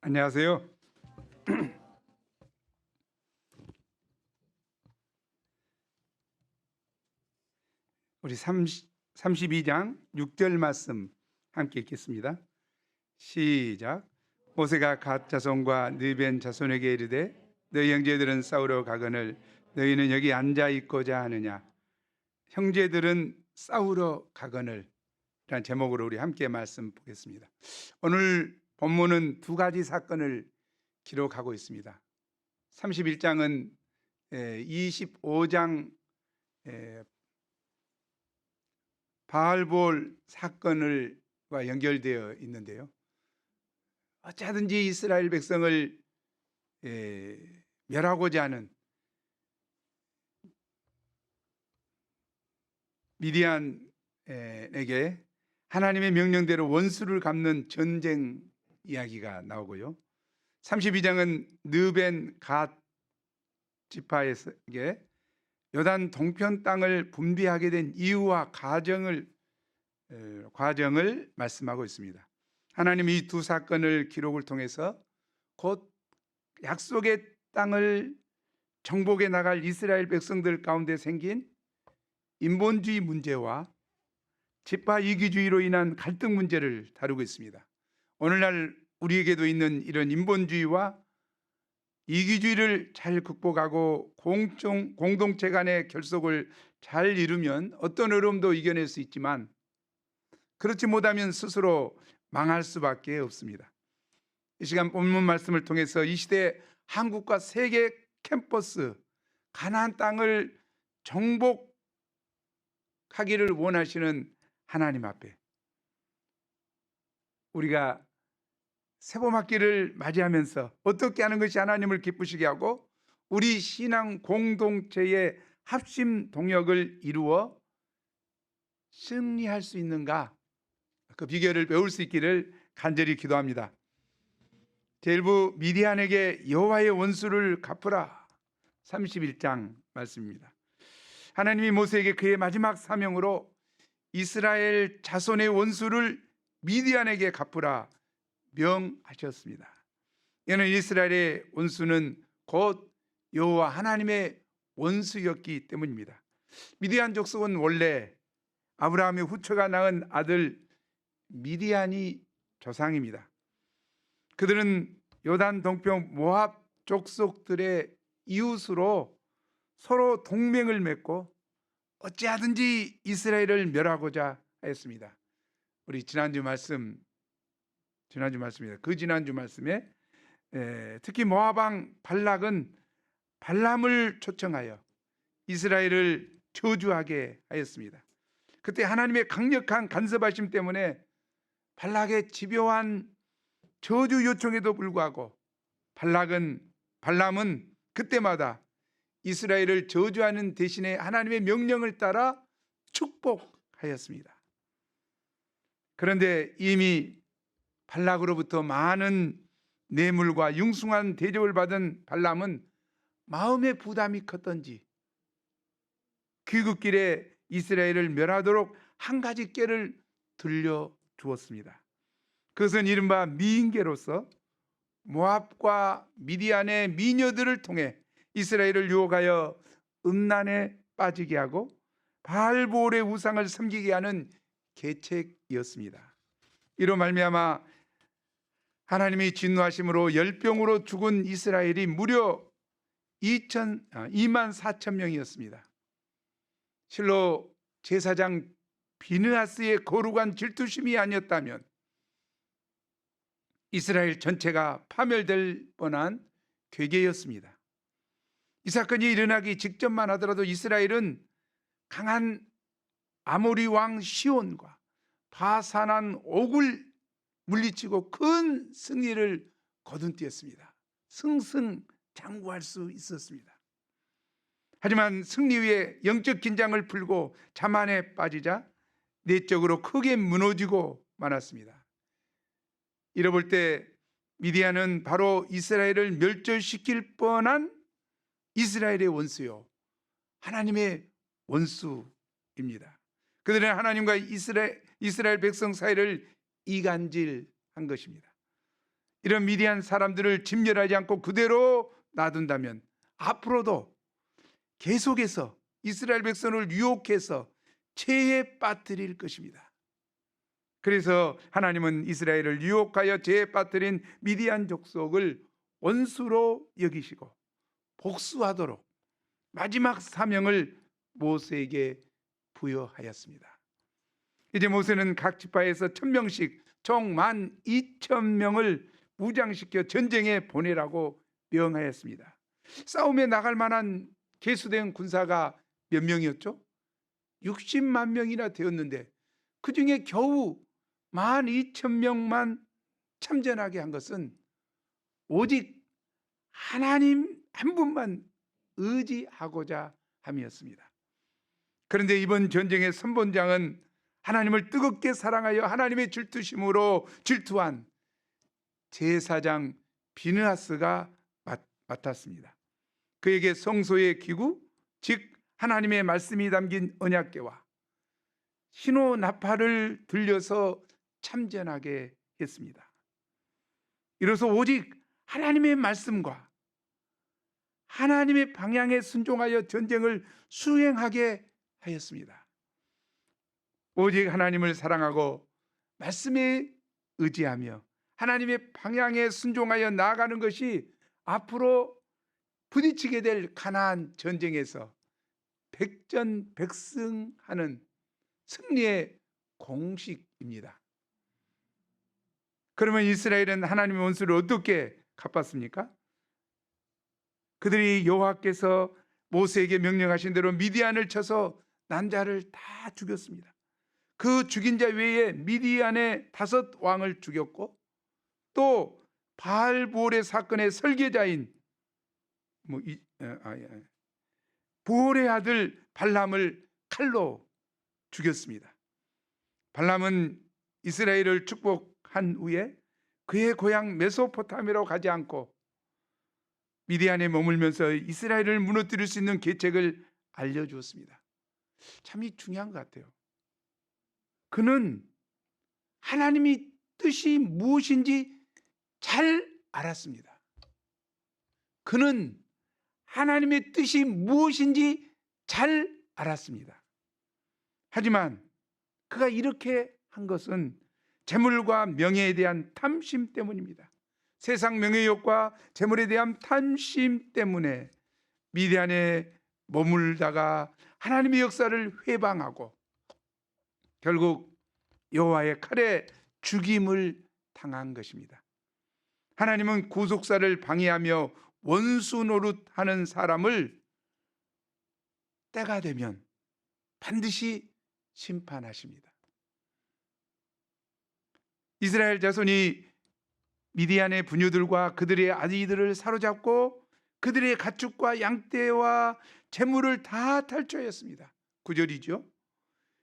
안녕하세요. 우리 32장 6절 말씀 함께 읽겠습니다. 시작. 모세가 갓 자손과 느벤 자손에게 이르되 너희 형제들은 싸우러 가거늘 너희는 여기 앉아 있고자 하느냐. 형제들은 싸우러 가거늘 라는 제목으로 우리 함께 말씀 보겠습니다. 오늘 본문은 두 가지 사건을 기록하고 있습니다. 31장은 25장 바알볼 사건과 연결되어 있는데요. 어찌하든지 이스라엘 백성을 멸하고자 하는 미디안에게 하나님의 명령대로 원수를 갚는 전쟁 이야기가 나오고요. 32장은 느벤 갓 지파에게 요단 동편 땅을 분배하게 된 이유와 과정을 말씀하고 있습니다. 하나님이 이 두 사건을 기록을 통해서 곧 약속의 땅을 정복해 나갈 이스라엘 백성들 가운데 생긴 인본주의 문제와 지파 이기주의로 인한 갈등 문제를 다루고 있습니다. 오늘날 우리에게도 있는 이런 인본주의와 이기주의를 잘 극복하고 공동체 간의 결속을 잘 이루면 어떤 어려움도 이겨낼 수 있지만 그렇지 못하면 스스로 망할 수밖에 없습니다. 이 시간 본문 말씀을 통해서 이 시대 한국과 세계 캠퍼스 가나안 땅을 정복하기를 원하시는 하나님 앞에 우리가 새봄학기를 맞이하면서 어떻게 하는 것이 하나님을 기쁘시게 하고 우리 신앙 공동체의 합심 동역을 이루어 승리할 수 있는가, 그 비결을 배울 수 있기를 간절히 기도합니다. 제1부 미디안에게 여호와의 원수를 갚으라, 31장 말씀입니다. 하나님이 모세에게 그의 마지막 사명으로 이스라엘 자손의 원수를 미디안에게 갚으라 명하셨습니다. 이는 이스라엘의 원수는 곧 여호와 하나님의 원수였기 때문입니다. 미디안 족속은 원래 아브라함의 후처가 낳은 아들 미디안이 조상입니다. 그들은 요단 동편 모압 족속들의 이웃으로 서로 동맹을 맺고 어찌하든지 이스라엘을 멸하고자 했습니다. 우리 지난주 말씀입니다. 그 지난주 말씀에 특히 모압 왕 발락은 발람을 초청하여 이스라엘을 저주하게 하였습니다. 그때 하나님의 강력한 간섭하심 때문에 발락의 집요한 저주 요청에도 불구하고 발람은 그때마다 이스라엘을 저주하는 대신에 하나님의 명령을 따라 축복하였습니다. 그런데 이미 발락으로부터 많은 뇌물과 융숭한 대접을 받은 발람은 마음의 부담이 컸던지 귀국길에 이스라엘을 멸하도록 한 가지 꾀를 들려주었습니다. 그것은 이른바 미인계로서 모압과 미디안의 미녀들을 통해 이스라엘을 유혹하여 음란에 빠지게 하고 바알볼의 우상을 섬기게 하는 계책이었습니다. 이로 말미암아 하나님이 진노하심으로 열병으로 죽은 이스라엘이 무려 2만 4천 명이었습니다. 실로 제사장 비느하스의 거룩한 질투심이 아니었다면 이스라엘 전체가 파멸될 뻔한 괴계였습니다. 이 사건이 일어나기 직전만 하더라도 이스라엘은 강한 아모리 왕 시온과 바산한 옥을 물리치고 큰 승리를 거둔뛰었습니다. 승승장구할 수 있었습니다. 하지만 승리 위에 영적 긴장을 풀고 자만에 빠지자 내적으로 크게 무너지고 말았습니다. 이러볼 때 미디안은 바로 이스라엘을 멸절시킬 뻔한 이스라엘의 원수요, 하나님의 원수입니다. 그들은 하나님과 이스라엘 백성 사이를 이간질한 것입니다. 이런 미디안 사람들을 진멸하지 않고 그대로 놔둔다면 앞으로도 계속해서 이스라엘 백성을 유혹해서 죄에 빠뜨릴 것입니다. 그래서 하나님은 이스라엘을 유혹하여 죄에 빠뜨린 미디안 족속을 원수로 여기시고 복수하도록 마지막 사명을 모세에게 부여하였습니다. 이제 모세는 각 지파에서 1000명씩 총 12,000명을 무장시켜 전쟁에 보내라고 명하였습니다. 싸움에 나갈 만한 계수된 군사가 몇 명이었죠? 60만 명이나 되었는데 그 중에 겨우 12,000명만 참전하게 한 것은 오직 하나님 한 분만 의지하고자 함이었습니다. 그런데 이번 전쟁의 선본장은 하나님을 뜨겁게 사랑하여 하나님의 질투심으로 질투한 제사장 비느하스가 맡았습니다. 그에게 성소의 기구, 즉 하나님의 말씀이 담긴 언약궤와 신호 나팔을 들려서 참전하게 했습니다. 이로써 오직 하나님의 말씀과 하나님의 방향에 순종하여 전쟁을 수행하게 하였습니다. 오직 하나님을 사랑하고 말씀에 의지하며 하나님의 방향에 순종하여 나아가는 것이 앞으로 부딪히게 될 가나안 전쟁에서 백전백승하는 승리의 공식입니다. 그러면 이스라엘은 하나님의 원수를 어떻게 갚았습니까? 그들이 여호와께서 모세에게 명령하신 대로 미디안을 쳐서 남자를 다 죽였습니다. 그 죽인 자 외에 미디안의 5 왕을 죽였고 또 바알보올의 사건의 설계자인 보올의 아들 발람을 칼로 죽였습니다. 발람은 이스라엘을 축복한 후에 그의 고향 메소포타미아로 가지 않고 미디안에 머물면서 이스라엘을 무너뜨릴 수 있는 계책을 알려주었습니다. 참 이 중요한 것 같아요. 그는 하나님의 뜻이 무엇인지 잘 알았습니다. 그는 하나님의 뜻이 무엇인지 잘 알았습니다. 하지만 그가 이렇게 한 것은 재물과 명예에 대한 탐심 때문입니다. 세상 명예욕과 재물에 대한 탐심 때문에 미디안에 머물다가 하나님의 역사를 회방하고 결국 여호와의 칼에 죽임을 당한 것입니다. 하나님은 구속사를 방해하며 원수 노릇하는 사람을 때가 되면 반드시 심판하십니다. 이스라엘 자손이 미디안의 부녀들과 그들의 아이들을 사로잡고 그들의 가축과 양떼와 재물을 다 탈취하였습니다. 9절이죠.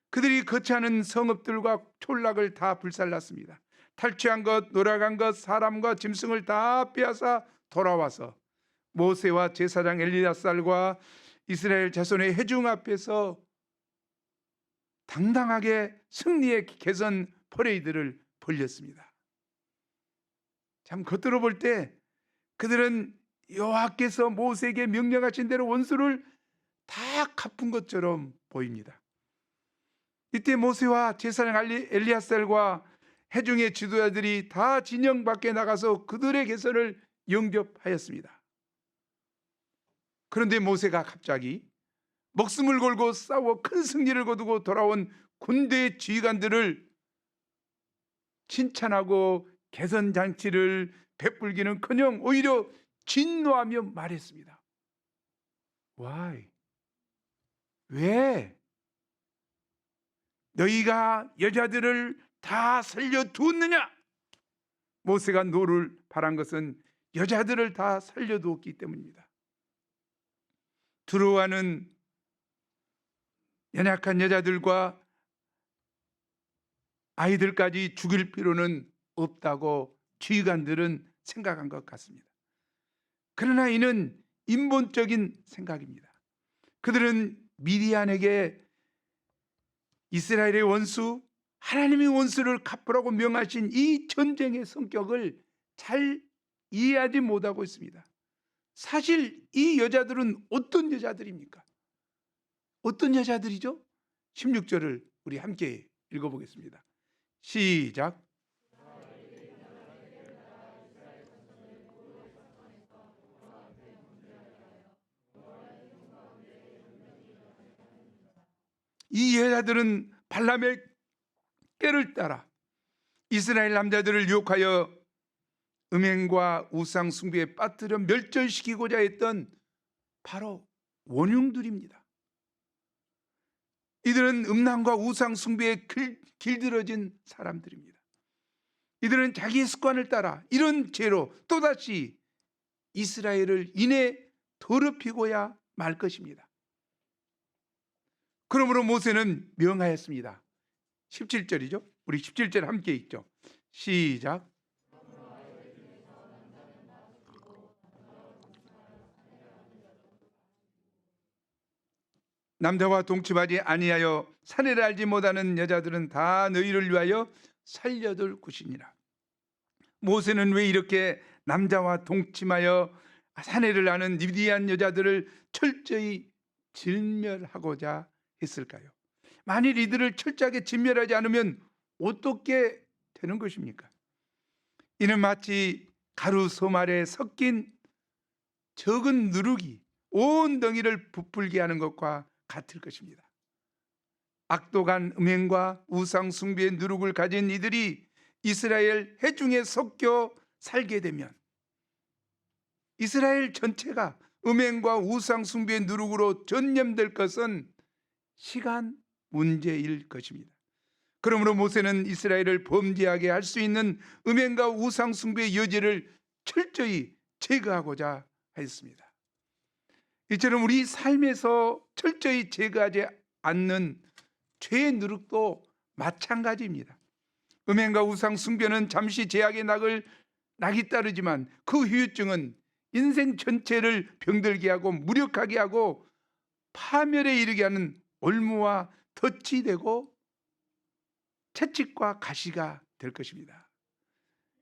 그들이 거처하는 성읍들과 촌락을 다 불살랐습니다. 탈취한 것, 노략한 것, 사람과 짐승을 다 빼앗아 돌아와서 모세와 제사장 엘리야살과 이스라엘 자손의 회중 앞에서 당당하게 승리의 개선 퍼레이드를 벌렸습니다. 참 겉으로 볼 때 그들은 여호와께서 모세에게 명령하신 대로 원수를 다 갚은 것처럼 보입니다. 이때 모세와 제사장 엘리야살과 회중의 지도자들이 다 진영 밖에 나가서 그들의 개선을 영접하였습니다. 그런데 모세가 갑자기 목숨을 걸고 싸워 큰 승리를 거두고 돌아온 군대의 지휘관들을 칭찬하고 개선 장치를 베풀기는커녕 오히려 진노하며 말했습니다. Why? 왜? 너희가 여자들을 다 살려두었느냐? 모세가 노를 바란 것은 여자들을 다 살려두었기 때문입니다. 두려워하는 연약한 여자들과 아이들까지 죽일 필요는 없다고 지휘관들은 생각한 것 같습니다. 그러나 이는 인본적인 생각입니다. 그들은 미디안에게 이스라엘의 원수, 하나님의 원수를 갚으라고 명하신 이 전쟁의 성격을 잘 이해하지 못하고 있습니다. 사실 이 여자들은 어떤 여자들입니까? 어떤 여자들이죠? 16절을 우리 함께 읽어보겠습니다. 시작. 이 여자들은 발람의 꾀를 따라 이스라엘 남자들을 유혹하여 음행과 우상 숭배에 빠뜨려 멸절시키고자 했던 바로 원흉들입니다. 이들은 음란과 우상 숭배에 길들여진 사람들입니다. 이들은 자기의 습관을 따라 이런 죄로 또다시 이스라엘을 인해 더럽히고야 말 것입니다. 그러므로 모세는 명하였습니다. 17절이죠. 우리 17절 함께 읽죠. 시작. 남자와 동침하지 아니하여 사내를 알지 못하는 여자들은 다 너희를 위하여 살려둘 것이니라. 모세는 왜 이렇게 남자와 동침하여 사내를 아는 미디안 여자들을 철저히 진멸하고자 했을까요? 만일 이들을 철저하게 진멸하지 않으면 어떻게 되는 것입니까? 이는 마치 가루 소말에 섞인 적은 누룩이 온 덩이를 부풀게 하는 것과 같을 것입니다. 악독한 음행과 우상 숭배의 누룩을 가진 이들이 이스라엘 회중에 섞여 살게 되면 이스라엘 전체가 음행과 우상 숭배의 누룩으로 전념될 것은 시간 문제일 것입니다. 그러므로 모세는 이스라엘을 범죄하게 할 수 있는 음행과 우상 숭배의 여지를 철저히 제거하고자 했습니다. 이처럼 우리 삶에서 철저히 제거하지 않는 죄의 누룩도 마찬가지입니다. 음행과 우상 숭배는 잠시 제약의 낙이 따르지만 그 후유증은 인생 전체를 병들게 하고 무력하게 하고 파멸에 이르게 하는 올무와 덫이 되고 채찍과 가시가 될 것입니다.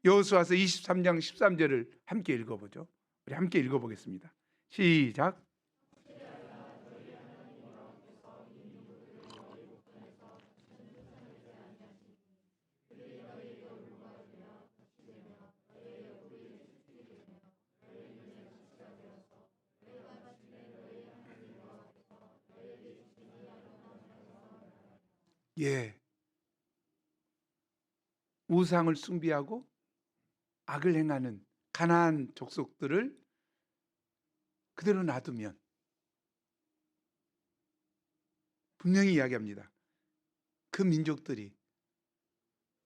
여호수아서 23장 13절을 함께 읽어보죠. 우리 함께 읽어보겠습니다. 시작. 예, 우상을 숭배하고 악을 행하는 가나안 족속들을 그대로 놔두면 분명히 이야기합니다. 그 민족들이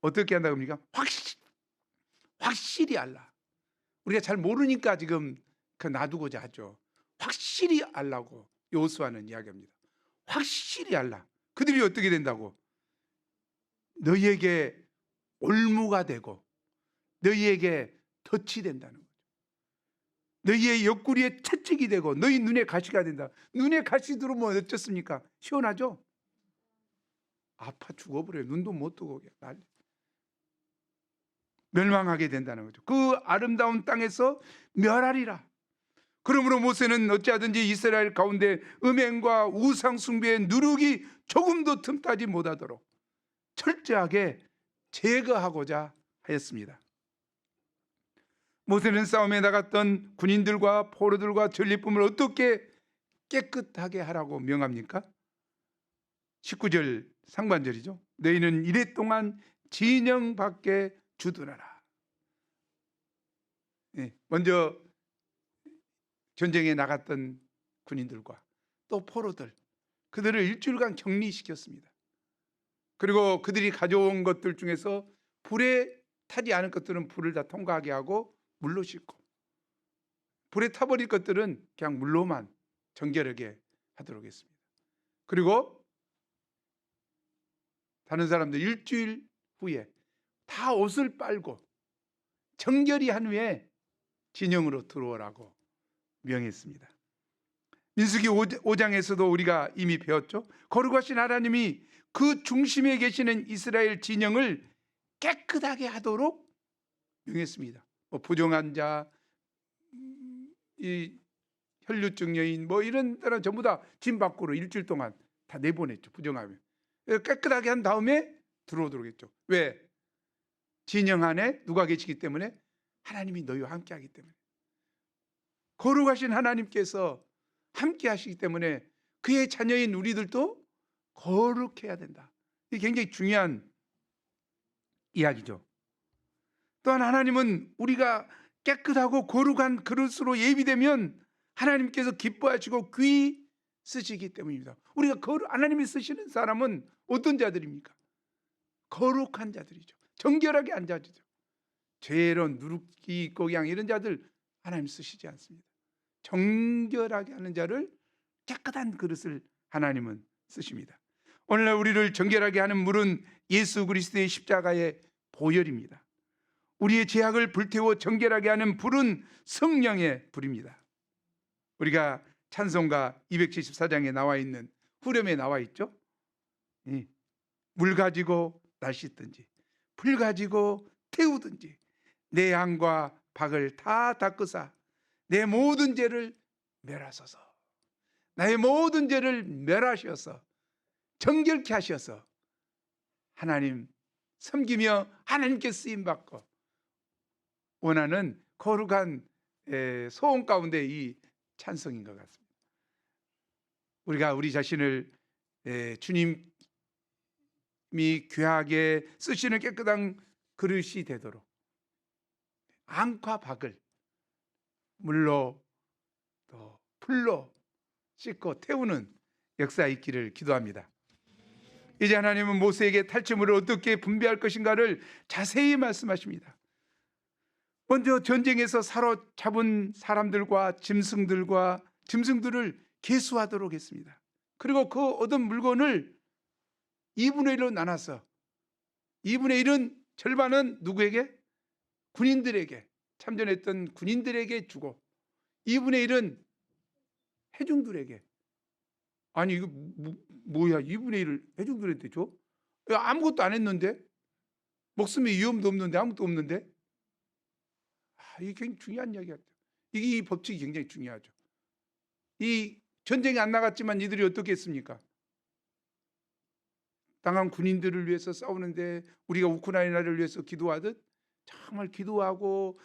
어떻게 한다고 합니까? 확실히 알라. 우리가 잘 모르니까 지금 그 놔두고자 하죠. 확실히 알라고 여호수아는 이야기합니다. 확실히 알라. 그들이 어떻게 된다고? 너희에게 올무가 되고 너희에게 덫이 된다는 거죠. 너희의 옆구리에 채찍이 되고 너희 눈에 가시가 된다. 눈에 가시 들어오면 어쩌습니까? 시원하죠? 아파 죽어버려요. 눈도 못 뜨고 난리. 멸망하게 된다는 거죠. 그 아름다운 땅에서 멸하리라. 그러므로 모세는 어찌하든지 이스라엘 가운데 음행과 우상 숭배의 누룩이 조금도 틈타지 못하도록 철저하게 제거하고자 하였습니다. 모세는 싸움에 나갔던 군인들과 포로들과 전리품을 어떻게 깨끗하게 하라고 명합니까? 19절 상반절이죠. 너희는 이래 동안 진영 밖에 주둔하라. 먼저 전쟁에 나갔던 군인들과 또 포로들, 그들을 일주일간 격리시켰습니다. 그리고 그들이 가져온 것들 중에서 불에 타지 않은 것들은 불을 다 통과하게 하고 물로 씻고, 불에 타버릴 것들은 그냥 물로만 정결하게 하도록 했습니다. 그리고 다른 사람들 일주일 후에 다 옷을 빨고 정결히 한 후에 진영으로 들어오라고 명했습니다. 민수기 5장에서도 우리가 이미 배웠죠. 거룩하신 하나님이 그 중심에 계시는 이스라엘 진영을 깨끗하게 하도록 명했습니다. 뭐 부정한 자, 이 혈류증 여인 뭐 이런 사람 전부 다 진 밖으로 일주일 동안 다 내보냈죠. 부정하면 깨끗하게 한 다음에 들어오도록 했죠. 왜? 진영 안에 누가 계시기 때문에? 하나님이 너희와 함께하기 때문에. 거룩하신 하나님께서 함께하시기 때문에 그의 자녀인 우리들도 거룩해야 된다. 이게 굉장히 중요한 이야기죠. 또한 하나님은 우리가 깨끗하고 거룩한 그릇으로 예비되면 하나님께서 기뻐하시고 귀히 쓰시기 때문입니다. 우리가 하나님이 쓰시는 사람은 어떤 자들입니까? 거룩한 자들이죠. 정결하게 한 자들이죠. 죄로 누룩이 있고 그냥 이런 자들 하나님 쓰시지 않습니다. 정결하게 하는 자를, 깨끗한 그릇을 하나님은 쓰십니다. 오늘날 우리를 정결하게 하는 물은 예수 그리스도의 십자가의 보혈입니다. 우리의 죄악을 불태워 정결하게 하는 불은 성령의 불입니다. 우리가 찬송가 274장에 나와 있는 후렴에 나와 있죠. 물 가지고 날 씻든지 불 가지고 태우든지 내 양과 박을 다 닦으사 내 모든 죄를 멸하소서. 나의 모든 죄를 멸하셔서 정결케 하셔서 하나님 섬기며 하나님께 쓰임받고 원하는 거룩한 소원 가운데 이 찬송인 것 같습니다. 우리가 우리 자신을 주님이 귀하게 쓰시는 깨끗한 그릇이 되도록 안과 박을 물로 또 풀로 씻고 태우는 역사 있기를 기도합니다. 이제 하나님은 모세에게 탈취물을 어떻게 분배할 것인가를 자세히 말씀하십니다. 먼저 전쟁에서 사로잡은 사람들과 짐승들을 계수하도록 했습니다. 그리고 그 얻은 물건을 2분의 1로 나눠서 2분의 1은 절반은 누구에게? 군인들에게, 참전했던 군인들에게 주고 2분의 1은 회중들에게. 아니 이거 뭐야, 2분의 1을 회중들한테 줘? 아무것도 안 했는데, 목숨의 위험도 없는데, 아무것도 없는데. 이게 굉장히 중요한 이야기 같아요. 이 법칙이 굉장히 중요하죠. 이 전쟁에 안 나갔지만 이들이 어떻게 했습니까? 당한 군인들을 위해서 싸우는데 우리가 우크라이나를 위해서 기도하듯 정말 기도하고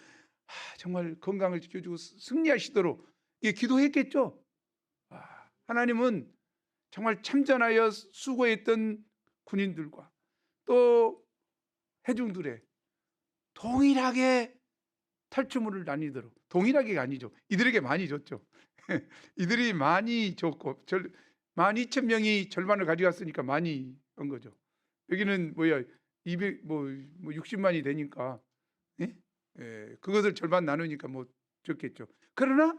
정말 건강을 지켜주고 승리하시도록 기도했겠죠. 하나님은 정말 참전하여 수고했던 군인들과 또 회중들의 동일하게 탈취물을 나뉘도록, 동일하게가 아니죠. 이들에게 많이 줬죠. 이들이 많이 줬고 12,000명이 절반을 가져갔으니까 많이 한 거죠. 여기는 60만이 되니까 그것을 절반 나누니까 적겠죠. 그러나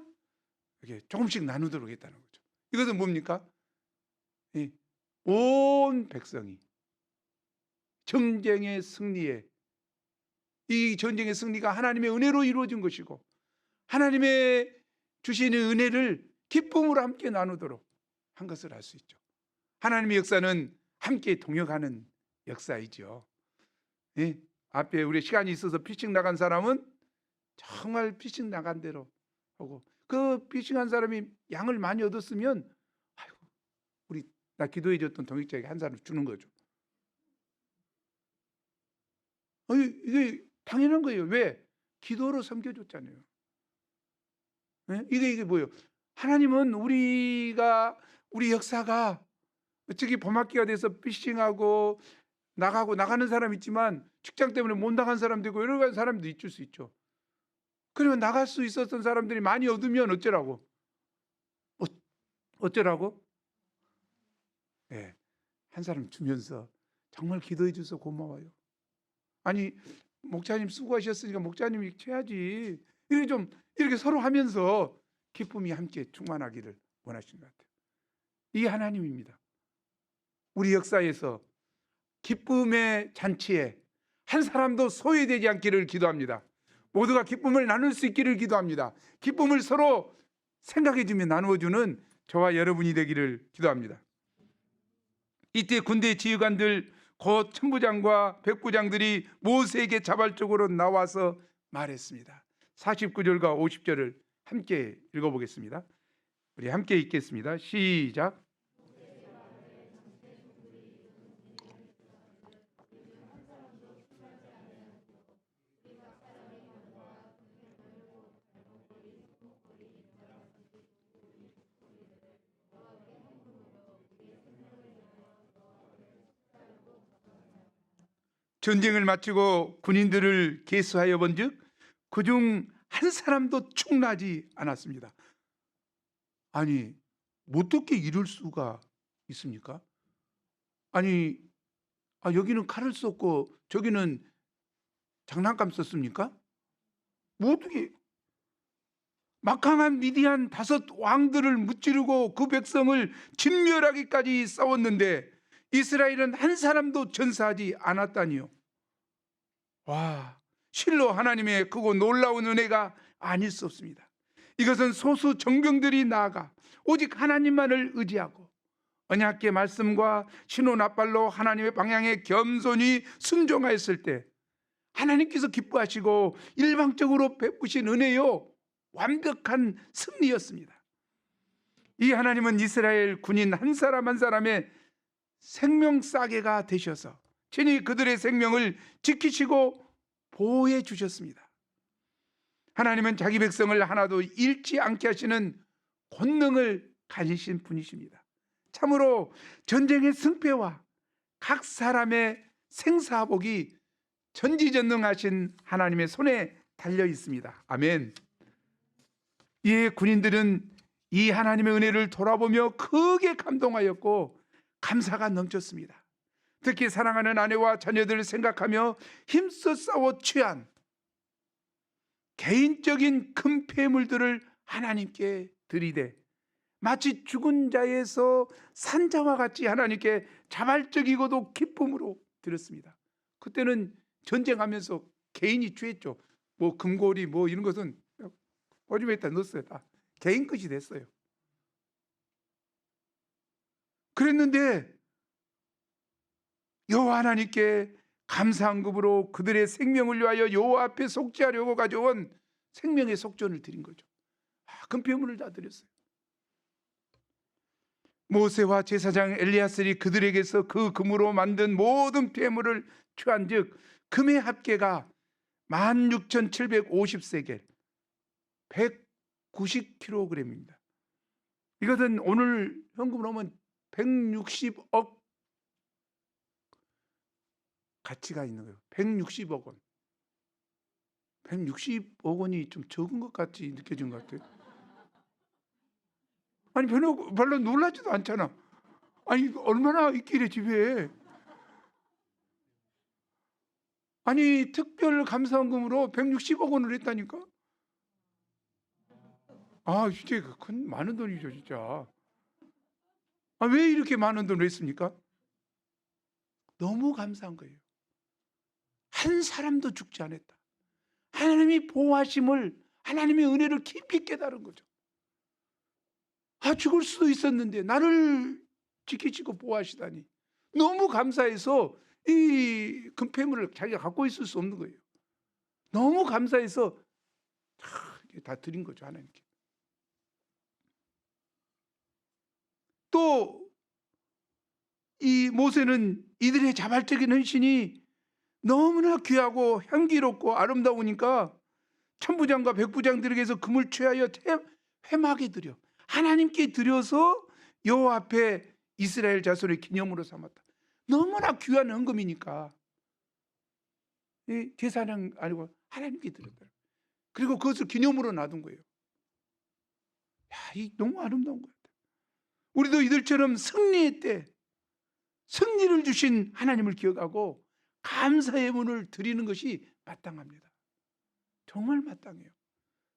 이렇게 조금씩 나누도록 했다는 거죠. 이것은 뭡니까? 온 백성이 전쟁의 승리에, 이 전쟁의 승리가 하나님의 은혜로 이루어진 것이고 하나님의 주시는 은혜를 기쁨으로 함께 나누도록 한 것을 알 수 있죠. 하나님의 역사는 함께 동역하는 역사이죠. 앞에 우리 시간이 있어서 피싱 나간 사람은 정말 피싱 나간 대로 하고, 그 피싱한 사람이 양을 많이 얻었으면 나 기도해 줬던 동역자에게 한 사람 주는 거죠. 이게 당연한 거예요. 왜? 기도로 섬겨줬잖아요. 이게 뭐예요? 하나님은 우리 역사가 어차피 봄학기가 돼서 피싱하고 나가는 사람 있지만 직장 때문에 못 나간 사람도 있고 여러 가지 사람도 있을 수 있죠. 그러면 나갈 수 있었던 사람들이 많이 얻으면 어쩌라고? 한 사람 주면서 정말 기도해 줘서 고마워요. 아니 목사님 수고하셨으니까 목사님이 쳐야지. 이렇게 서로 하면서 기쁨이 함께 충만하기를 원하시는 것 같아요. 이게 하나님입니다. 우리 역사에서 기쁨의 잔치에 한 사람도 소외되지 않기를 기도합니다. 모두가 기쁨을 나눌 수 있기를 기도합니다. 기쁨을 서로 생각해주며 나누어주는 저와 여러분이 되기를 기도합니다. 이때 군대 지휘관들 곧 천부장과 백부장들이 모세에게 자발적으로 나와서 말했습니다. 49절과 50절을 함께 읽어보겠습니다. 우리 함께 읽겠습니다. 시작. 전쟁을 마치고 군인들을 계수하여 본즉 그중 한 사람도 충나지 않았습니다. 아니, 어떻게 이럴 수가 있습니까? 아니, 여기는 칼을 썼고 저기는 장난감 썼습니까? 뭐 어떻게 막강한 미디안 5 왕들을 무찌르고 그 백성을 진멸하기까지 싸웠는데 이스라엘은 한 사람도 전사하지 않았다니요. 와, 실로 하나님의 크고 놀라운 은혜가 아닐 수 없습니다. 이것은 소수 정병들이 나아가 오직 하나님만을 의지하고 언약의 말씀과 신호 납발로 하나님의 방향에 겸손히 순종하였을 때 하나님께서 기뻐하시고 일방적으로 베푸신 은혜요 완벽한 승리였습니다. 이 하나님은 이스라엘 군인 한 사람 한 사람의 생명싸개가 되셔서 친히 그들의 생명을 지키시고 보호해 주셨습니다. 하나님은 자기 백성을 하나도 잃지 않게 하시는 권능을 가지신 분이십니다. 참으로 전쟁의 승패와 각 사람의 생사복이 전지전능하신 하나님의 손에 달려 있습니다. 아멘. 이에 군인들은 이 하나님의 은혜를 돌아보며 크게 감동하였고 감사가 넘쳤습니다. 특히 사랑하는 아내와 자녀들을 생각하며 힘써 싸워 취한 개인적인 큰 폐물들을 하나님께 드리되 마치 죽은 자에서 산자와 같이 하나님께 자발적이고도 기쁨으로 드렸습니다. 그때는 전쟁하면서 개인이 취했죠. 뭐 금고리 뭐 이런 것은 어디에다 넣었어요. 다 개인 것이 됐어요. 그랬는데 여호와 하나님께 감사한급으로 그들의 생명을 위하여 여호와 앞에 속죄하려고 가져온 생명의 속전을 드린 거죠. 금폐물을 다 드렸어요. 모세와 제사장 엘리야셀이 그들에게서 그 금으로 만든 모든 폐물을 취한즉 금의 합계가 16,750세겔 190kg입니다. 이것은 오늘 현금으로 하면 160억 가치가 있는 거예요. 160억 원. 160억 원이 좀 적은 것 같이 느껴진 것 같아요. 아니 별로 놀라지도 않잖아. 아니 얼마나 있길래 집에. 아니 특별 감사원금으로 160억 원을 했다니까. 진짜 큰 많은 돈이죠 진짜. 왜 이렇게 많은 돈을 했습니까? 너무 감사한 거예요. 한 사람도 죽지 않았다. 하나님이 보호하심을, 하나님의 은혜를 깊이 깨달은 거죠. 죽을 수도 있었는데 나를 지키시고 보호하시다니 너무 감사해서 이 금폐물을 자기가 갖고 있을 수 없는 거예요. 너무 감사해서 다 드린 거죠 하나님께. 또 이 모세는 이들의 자발적인 헌신이 너무나 귀하고 향기롭고 아름다우니까 천부장과 백부장들에게서 금을 취하여 회막에 드려 하나님께 드려서 여호와 앞에 이스라엘 자손의 기념으로 삼았다. 너무나 귀한 헌금이니까 제사장 아니고 하나님께 드렸다. 그리고 그것을 기념으로 놔둔 거예요. 이 너무 아름다운 것 같아요. 우리도 이들처럼 승리의 때 승리를 주신 하나님을 기억하고 감사의 문을 드리는 것이 마땅합니다. 정말 마땅해요.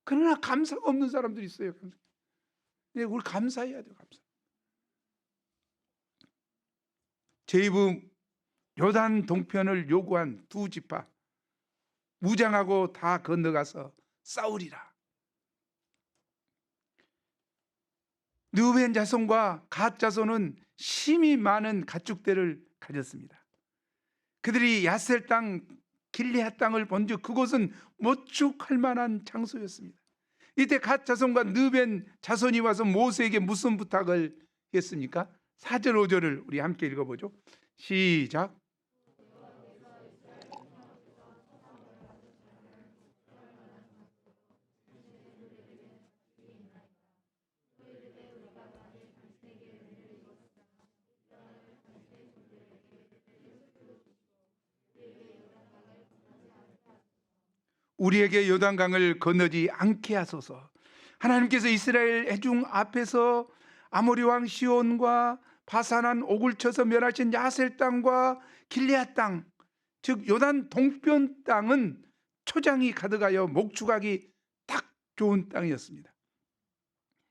그러나 감사가 없는 사람들이 있어요. 우리 감사해야 돼요. 감사. 제이브 요단 동편을 요구한 두 지파 무장하고 다 건너가서 싸우리라. 르우벤 자손과 갓 자손은 심히 많은 가축대를 가졌습니다. 그들이 야셀 땅 길르앗 땅을 본즉 그곳은 모축할 만한 장소였습니다. 이때 갓 자손과 느벤 자손이 와서 모세에게 무슨 부탁을 했습니까? 4절 5절을 우리 함께 읽어보죠. 시작. 우리에게 요단강을 건너지 않게 하소서. 하나님께서 이스라엘 회중 앞에서 아모리 왕 시온과 바산한 옥을 쳐서 멸하신 야셀 땅과 길르앗 땅, 즉 요단 동편 땅은 초장이 가득하여 목축하기 딱 좋은 땅이었습니다.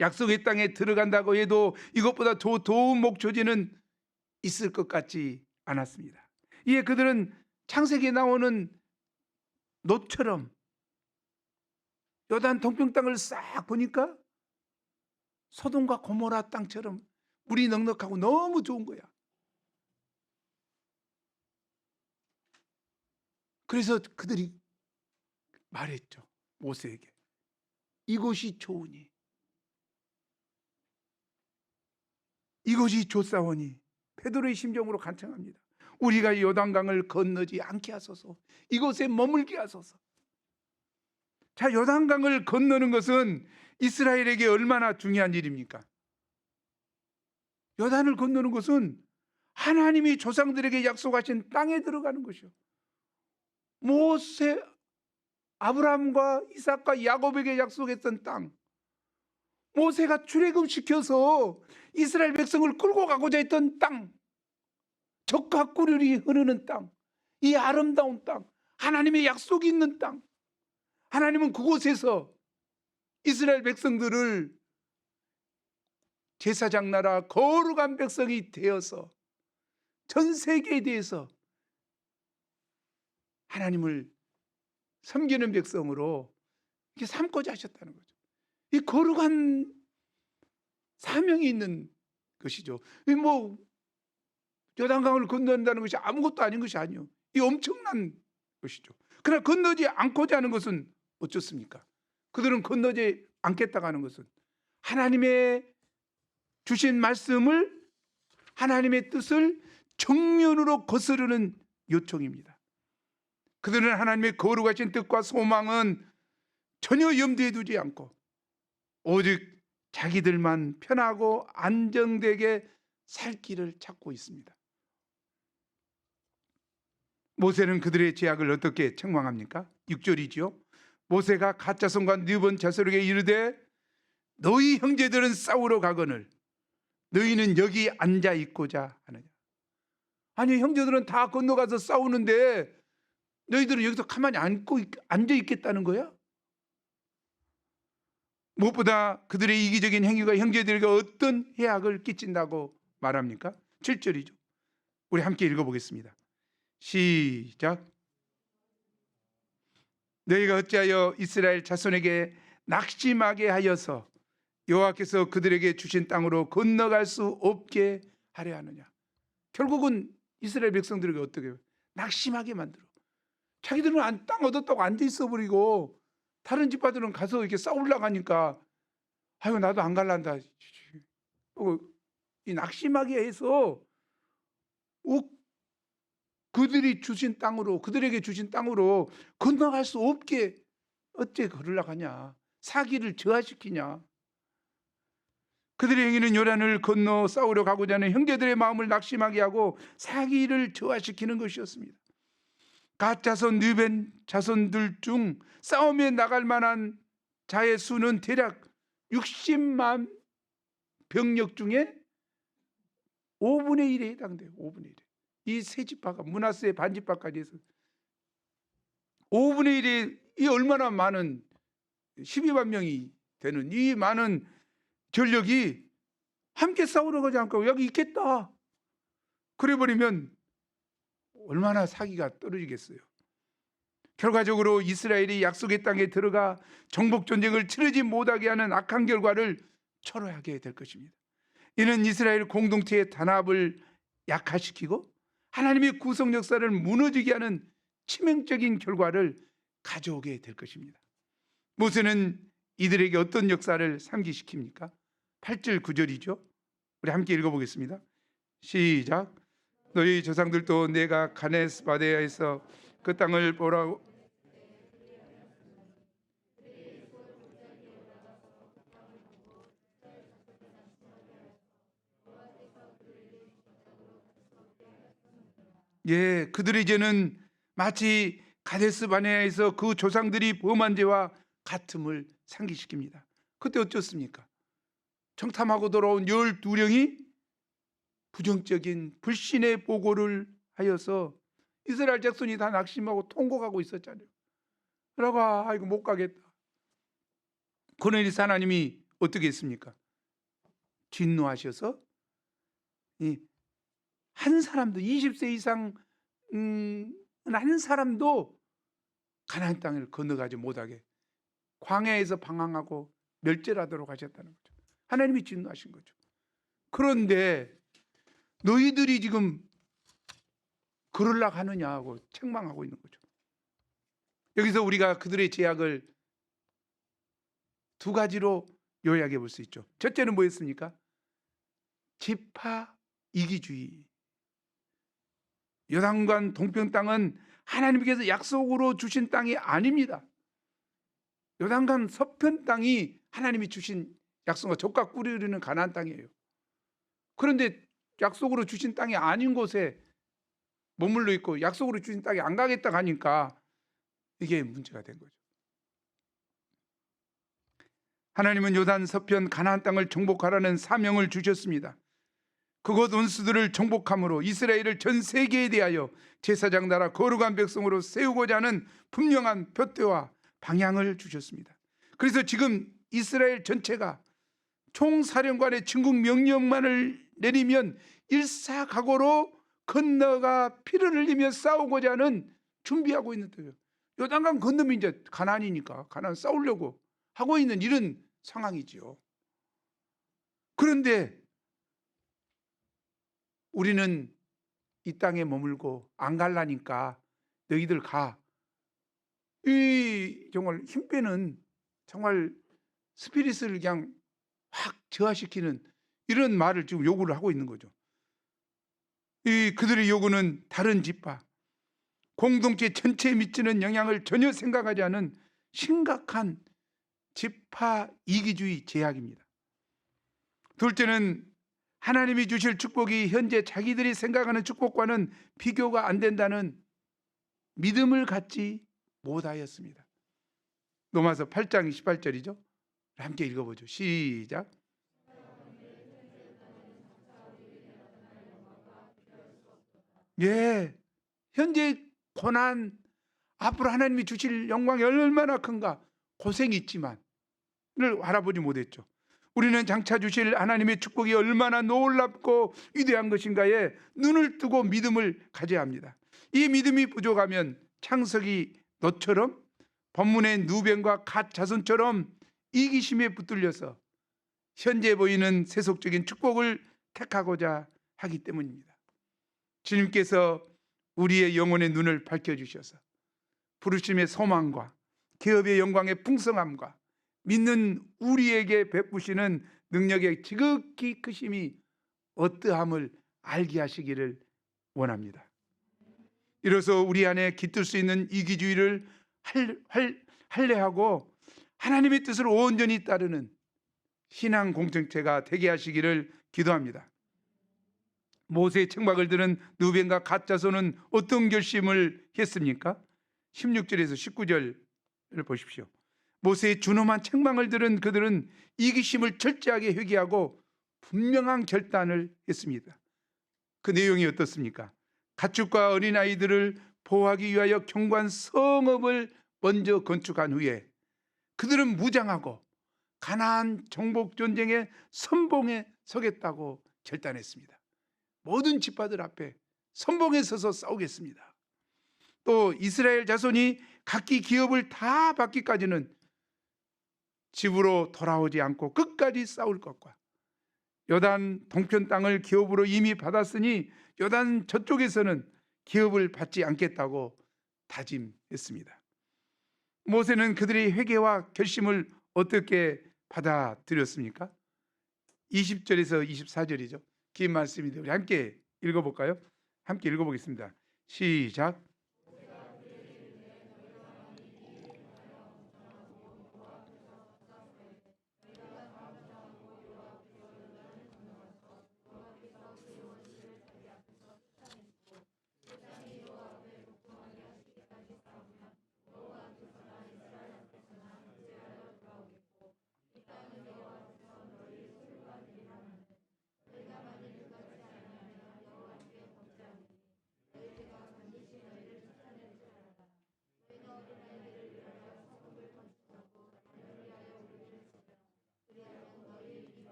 약속의 땅에 들어간다고 해도 이것보다 더 좋은 목초지는 있을 것 같지 않았습니다. 이에 그들은 창세기에 나오는 놋처럼 요단 동편 땅을 싹 보니까 소돔과 고모라 땅처럼 물이 넉넉하고 너무 좋은 거야. 그래서 그들이 말했죠, 모세에게. 이곳이 좋으니, 이곳이 좋사오니. 베드로의 심정으로 간청합니다. 우리가 요단강을 건너지 않게 하소서. 이곳에 머물게 하소서. 자, 요단강을 건너는 것은 이스라엘에게 얼마나 중요한 일입니까? 요단을 건너는 것은 하나님이 조상들에게 약속하신 땅에 들어가는 것이요. 모세, 아브라함과 이삭과 야곱에게 약속했던 땅, 모세가 출애굽시켜서 이스라엘 백성을 끌고 가고자 했던 땅, 젖과 꿀이 흐르는 땅, 이 아름다운 땅, 하나님의 약속이 있는 땅. 하나님은 그곳에서 이스라엘 백성들을 제사장 나라 거룩한 백성이 되어서 전 세계에 대해서 하나님을 섬기는 백성으로 이렇게 삼고자 하셨다는 거죠. 이 거룩한 사명이 있는 것이죠. 뭐 요단강을 건너는다는 것이 아무것도 아닌 것이 아니요. 이 엄청난 것이죠. 그러나 건너지 않고자 하는 것은 어쩌습니까? 그들은 건너지 않겠다고 하는 것은 하나님의 주신 말씀을, 하나님의 뜻을 정면으로 거스르는 요청입니다. 그들은 하나님의 거룩하신 뜻과 소망은 전혀 염두에 두지 않고 오직 자기들만 편하고 안정되게 살 길을 찾고 있습니다. 모세는 그들의 죄악을 어떻게 책망합니까? 6절이죠. 모세가 갓 자손과 느번 자손에게 이르되 너희 형제들은 싸우러 가거늘 너희는 여기 앉아 있고자 하느냐. 아니, 형제들은 다 건너가서 싸우는데 너희들은 여기서 가만히 앉아 있겠다는 거야? 무엇보다 그들의 이기적인 행위가 형제들에게 어떤 해악을 끼친다고 말합니까? 7절이죠. 우리 함께 읽어보겠습니다. 시작. 너희가 어찌하여 이스라엘 자손에게 낙심하게 하여서 여호와께서 그들에게 주신 땅으로 건너갈 수 없게 하려 하느냐. 결국은 이스라엘 백성들에게 어떻게 낙심하게 만들어. 자기들은 땅 얻었다고 앉아 있어 버리고 다른 집파들은 가서 이렇게 싸우려고 하니까 아유 나도 안 갈란다. 이 낙심하게 해서 그들이 주신 땅으로, 그들에게 주신 땅으로 건너갈 수 없게 어째 걸으려고 하냐. 사기를 저하시키냐. 그들의 행위는 요단을 건너 싸우러 가고자 하는 형제들의 마음을 낙심하게 하고 사기를 저하시키는 것이었습니다. 갓 자손, 르벤 자손들 중 싸움에 나갈 만한 자의 수는 대략 60만 병력 중에 5분의 1에 해당돼요. 5분의 1. 이 세 지파가 므낫세 반지파까지 해서 5분의 1이 이 얼마나 많은 12만 명이 되는 이 많은 전력이 함께 싸우러 가지 않고 여기 있겠다. 그래버리면 얼마나 사기가 떨어지겠어요. 결과적으로 이스라엘이 약속의 땅에 들어가 정복 전쟁을 치르지 못하게 하는 악한 결과를 초래하게 될 것입니다. 이는 이스라엘 공동체의 단합을 약화시키고 하나님의 구속 역사를 무너지게 하는 치명적인 결과를 가져오게 될 것입니다. 모세는 이들에게 어떤 역사를 상기시킵니까? 8절 9절이죠. 우리 함께 읽어보겠습니다. 시작. 너희 조상들도 내가 가데스 바네아에서 그 땅을 보라고 예, 그들의 죄는 마치 가데스 바네아에서 그 조상들이 범한 죄와 같음을 상기시킵니다. 그때 어쩌습니까? 청탐하고 돌아온 12명이 부정적인 불신의 보고를 하여서 이스라엘 백성이 다 낙심하고 통곡하고 있었잖아요. 그러가 이거 못 가겠다. 그러니까 하나님이 어떻게 했습니까? 진노하셔서 한 사람도 20세 이상 한 사람도 가나안 땅을 건너가지 못하게 광야에서 방황하고 멸절하도록 하셨다는 거죠. 하나님이 진노하신 거죠. 그런데 너희들이 지금 그러려고 하느냐 하고 책망하고 있는 거죠. 여기서 우리가 그들의 죄악을 두 가지로 요약해 볼 수 있죠. 첫째는 뭐였습니까? 지파 이기주의. 요단강 동편 땅은 하나님께서 약속으로 주신 땅이 아닙니다. 요단강 서편 땅이 하나님이 주신 약속과 족과 꿀이 흐르는 가나안 땅이에요. 그런데 약속으로 주신 땅이 아닌 곳에 머물러 있고 약속으로 주신 땅에 안 가겠다 하니까 이게 문제가 된 거죠. 하나님은 요단 서편 가나안 땅을 정복하라는 사명을 주셨습니다. 그곳 원수들을 정복함으로 이스라엘을 전 세계에 대하여 제사장 나라 거룩한 백성으로 세우고자 하는 분명한 표대와 방향을 주셨습니다. 그래서 지금 이스라엘 전체가 총사령관의 진국 명령만을 내리면 일사각오로 건너가 피를 흘리며 싸우고자 하는 준비하고 있는 거예요. 요단강 건너면 이제 가나안이니까 가나안 싸우려고 하고 있는 이런 상황이지요. 그런데 우리는 이 땅에 머물고 안 갈라니까 너희들 가. 이 정말 힘 빼는 정말 스피릿을 그냥 확 저하시키는 이런 말을 지금 요구를 하고 있는 거죠. 그들의 요구는 다른 지파, 공동체 전체에 미치는 영향을 전혀 생각하지 않은 심각한 지파 이기주의 제약입니다. 둘째는 하나님이 주실 축복이 현재 자기들이 생각하는 축복과는 비교가 안 된다는 믿음을 갖지 못하였습니다. 로마서 8장 28절이죠. 함께 읽어보죠. 시작. 예, 현재 고난, 앞으로 하나님이 주실 영광이 얼마나 큰가 고생이 있지만 를 알아보지 못했죠. 우리는 장차 주실 하나님의 축복이 얼마나 놀랍고 위대한 것인가에 눈을 뜨고 믿음을 가져야 합니다. 이 믿음이 부족하면 창석이 너처럼 본문의 누변과 갓 자손처럼 이기심에 붙들려서 현재 보이는 세속적인 축복을 택하고자 하기 때문입니다. 주님께서 우리의 영혼의 눈을 밝혀주셔서 부르심의 소망과 기업의 영광의 풍성함과 믿는 우리에게 베푸시는 능력의 지극히 크심이 어떠함을 알게 하시기를 원합니다. 이로써 우리 안에 깃들 수 있는 이기주의를 할례하고 하나님의 뜻을 온전히 따르는 신앙 공동체가 되게 하시기를 기도합니다. 모세의 책망을 들은 누벤과 갓 자손은 어떤 결심을 했습니까? 16절에서 19절을 보십시오. 모세의 준엄한 책망을 들은 그들은 이기심을 철저하게 회개하고 분명한 결단을 했습니다. 그 내용이 어떻습니까? 가축과 어린아이들을 보호하기 위하여 견고한 성읍을 먼저 건축한 후에 그들은 무장하고 가나안 정복 전쟁의 선봉에 서겠다고 결단했습니다. 모든 지파들 앞에 선봉에 서서 싸우겠습니다. 또 이스라엘 자손이 각기 기업을 다 받기까지는 집으로 돌아오지 않고 끝까지 싸울 것과 요단 동편 땅을 기업으로 이미 받았으니 요단 저쪽에서는 기업을 받지 않겠다고 다짐했습니다. 모세는 그들의 회개와 결심을 어떻게 받아들였습니까? 20절에서 24절이죠. 긴 말씀인데 우리 함께 읽어볼까요? 함께 읽어보겠습니다. 시작.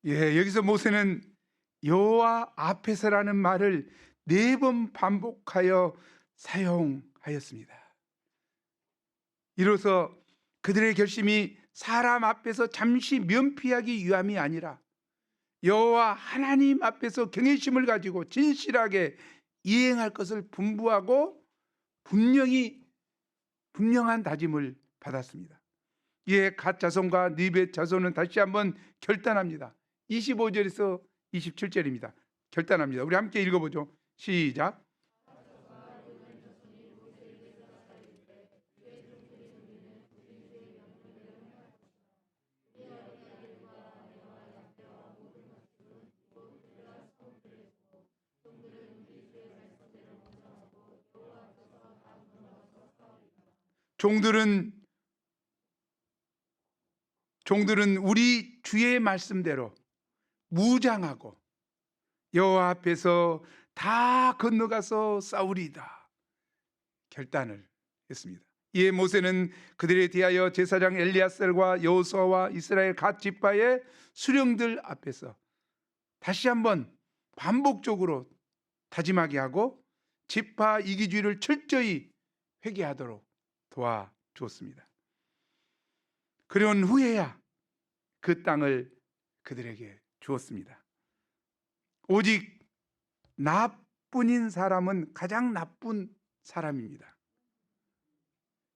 여기서 모세는 여호와 앞에서라는 말을 4번 반복하여 사용하였습니다. 이로써 그들의 결심이 사람 앞에서 잠시 면피하기 위함이 아니라 여호와 하나님 앞에서 경외심을 가지고 진실하게 이행할 것을 분부하고 분명한 다짐을 받았습니다. 이에 갓 자손과 니벳 자손은 다시 한번 결단합니다. 25절에서 27절입니다. 결단합니다. 우리 함께 읽어보죠. 시작. 종들은 우리 주의 말씀대로 무장하고 여호와 앞에서 다 건너가서 싸우리이다 결단을 했습니다. 이에 모세는 그들에 대하여 제사장 엘리야셀과 여호수아와 이스라엘 각 지파의 수령들 앞에서 다시 한번 반복적으로 다짐하게 하고 지파 이기주의를 철저히 회개하도록 도와주었습니다. 그런 후에야 그 땅을 그들에게 주었습니다. 오직 나뿐인 사람은 가장 나쁜 사람입니다.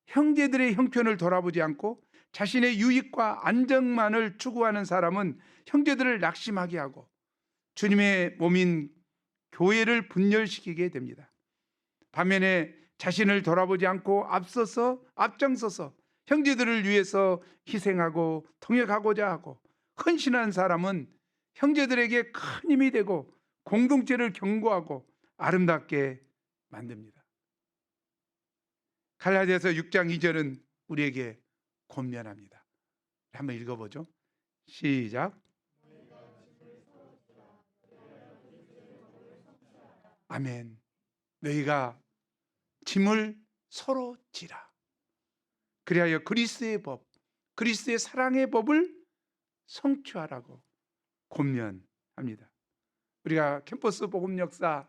형제들의 형편을 돌아보지 않고 자신의 유익과 안정만을 추구하는 사람은 형제들을 낙심하게 하고 주님의 몸인 교회를 분열시키게 됩니다. 반면에 자신을 돌아보지 않고 앞장서서 형제들을 위해서 희생하고 통역하고자 하고 헌신한 사람은 형제들에게 큰 힘이 되고 공동체를 견고하고 아름답게 만듭니다. 갈라디아서 6장 2절은 우리에게 권면합니다. 한번 읽어보죠. 시작. 아멘. 너희가 짐을 서로 지라. 그리하여 그리스도의 법, 그리스도의 사랑의 법을 성취하라고 권면합니다. 우리가 캠퍼스 복음 역사는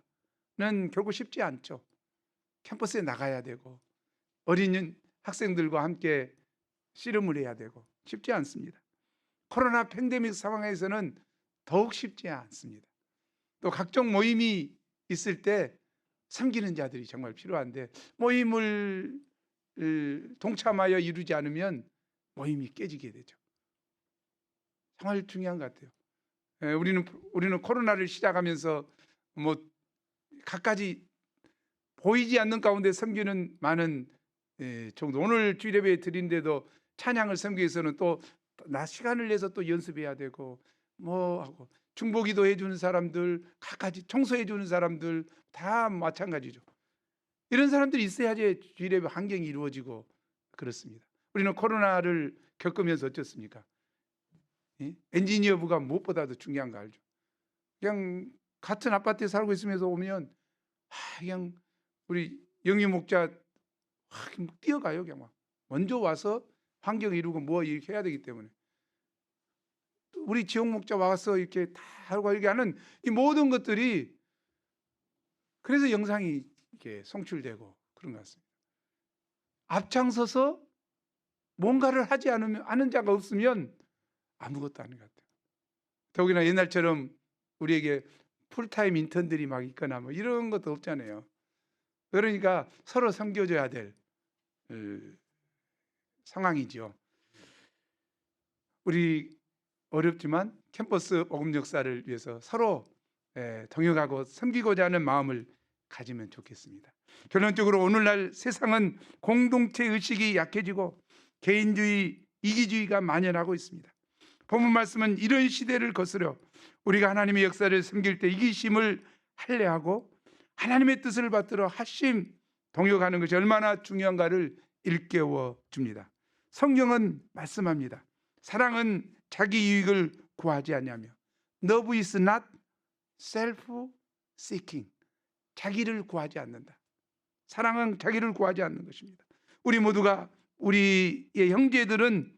결국 쉽지 않죠. 캠퍼스에 나가야 되고 어린 학생들과 함께 씨름을 해야 되고 쉽지 않습니다. 코로나 팬데믹 상황에서는 더욱 쉽지 않습니다. 또 각종 모임이 있을 때 섬기는 자들이 정말 필요한데 모임을 동참하여 이루지 않으면 모임이 깨지게 되죠. 정말 중요한 것 같아요. 우리는 코로나를 시작하면서 갖가지 보이지 않는 가운데 섬기는 많은 정도. 오늘 주일예배 드린데도 찬양을 섬기기 위해서는 또 시간을 내서 또 연습해야 되고 하고 중보기도 해주는 사람들, 갖가지 청소해 주는 사람들 다 마찬가지죠. 이런 사람들이 있어야지 주일예배 환경이 이루어지고 그렇습니다. 우리는 코로나를 겪으면서 어떻습니까? 엔지니어부가 무엇보다도 중요한 거 알죠? 그냥 같은 아파트에 살고 있으면서 오면 그냥 우리 영희 목자 뛰어가요. 그냥 막 먼저 와서 환경 이루고 이렇게 해야 되기 때문에 우리 지역 목자 와서 이렇게 다 하고 이렇게 하는 이 모든 것들이 그래서 영상이 이렇게 송출되고 그런 것 같습니다. 앞장서서 뭔가를 하지 않은 자가 없으면 아무것도 아닌 것 같아요. 더구나 옛날처럼 우리에게 풀타임 인턴들이 막 있거나 이런 것도 없잖아요. 그러니까 서로 섬겨줘야 될 상황이죠. 우리 어렵지만 캠퍼스 복음 역사를 위해서 서로 동역하고 섬기고자 하는 마음을 가지면 좋겠습니다. 결론적으로 오늘날 세상은 공동체 의식이 약해지고 개인주의, 이기주의가 만연하고 있습니다. 본문 말씀은 이런 시대를 거스려 우리가 하나님의 역사를 섬길 때 이기심을 할례하고 하나님의 뜻을 받들어 합심 동역하는 것이 얼마나 중요한가를 일깨워 줍니다. 성경은 말씀합니다. 사랑은 자기 이익을 구하지 않냐며. Love is not self-seeking. 자기를 구하지 않는다. 사랑은 자기를 구하지 않는 것입니다. 우리 모두가, 우리의 형제들은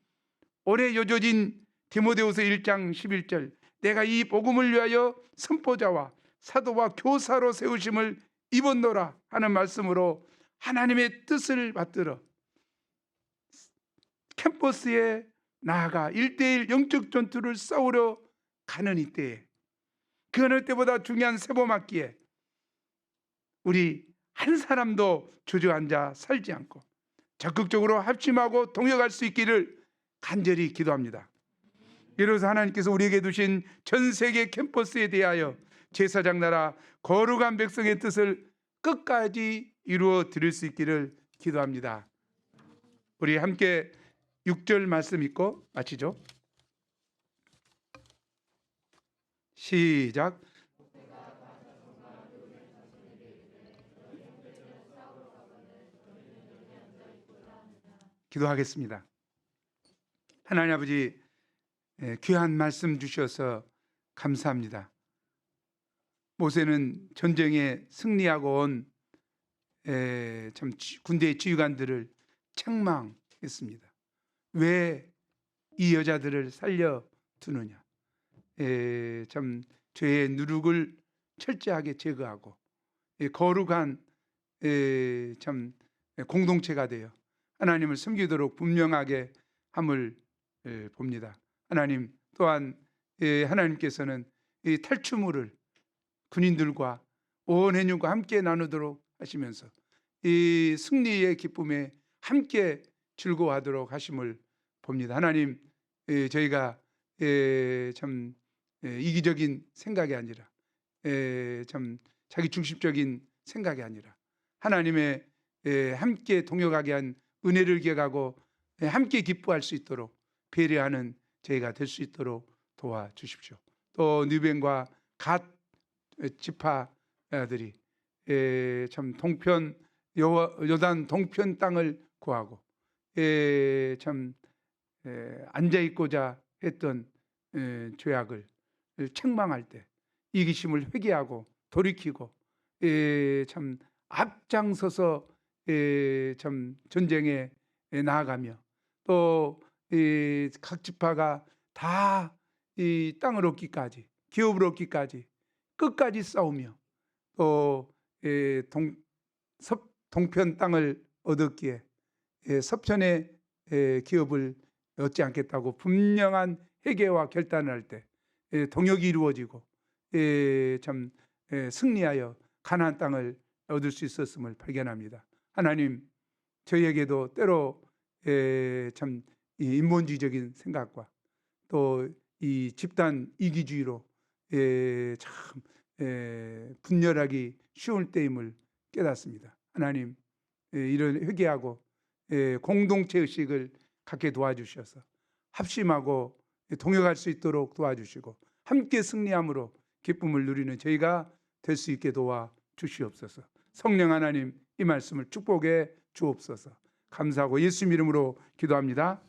오래 요조진 디모데후서 1장 11절, 내가 이 복음을 위하여 선포자와 사도와 교사로 세우심을 입었노라 하는 말씀으로 하나님의 뜻을 받들어 캠퍼스에 나아가 1대1 영적 전투를 싸우러 가는 이때에, 그 어느 때보다 중요한 세보맞기에 우리 한 사람도 주저앉아 살지 않고 적극적으로 합심하고 동역할 수 있기를 간절히 기도합니다. 이로써 하나님께서 우리에게 두신 전 세계 캠퍼스에 대하여 제사장 나라 거룩한 백성의 뜻을 끝까지 이루어 드릴 수 있기를 기도합니다. 우리 함께 6절 말씀 읽고 마치죠. 시작. 기도하겠습니다. 하나님 아버지, 귀한 말씀 주셔서 감사합니다. 모세는 전쟁에 승리하고 온 군대의 지휘관들을 책망했습니다. 왜 이 여자들을 살려두느냐. 죄의 누룩을 철저하게 제거하고 거룩한 공동체가 되어 하나님을 섬기도록 분명하게 함을 봅니다. 하나님 또한 하나님께서는 이 탈취물을 군인들과 온 회중과 함께 나누도록 하시면서 이 승리의 기쁨에 함께 즐거워하도록 하심을 봅니다. 하나님, 저희가 참 이기적인 생각이 아니라 참 자기 중심적인 생각이 아니라 하나님의 함께 동역하게 한 은혜를 기억하고 함께 기뻐할 수 있도록 배려하는 저희가 될 수 있도록 도와주십시오. 또 뉴벤과 갓 지파들이 참 동편 요단 동편 땅을 구하고 참 앉아 있고자 했던 죄악을 책망할 때 이기심을 회개하고 돌이키고 참 앞장서서 참 전쟁에 나아가며 또 각 지파가 다 이 땅을 얻기까지, 기업을 얻기까지 끝까지 싸우며 또 동편 땅을 얻었기에 서편의 기업을 얻지 않겠다고 분명한 회개와 결단을 할 때 동역이 이루어지고 참 승리하여 가나안 땅을 얻을 수 있었음을 발견합니다. 하나님, 저희에게도 때로 참 인본주의적인 생각과 또 이 집단 이기주의로 참 분열하기 쉬울 때임을 깨닫습니다. 하나님, 이런 회개하고 공동체 의식을 갖게 도와주셔서 합심하고 동역할 수 있도록 도와주시고 함께 승리함으로 기쁨을 누리는 저희가 될 수 있게 도와주시옵소서. 성령 하나님, 이 말씀을 축복해 주옵소서. 감사하고 예수님 이름으로 기도합니다.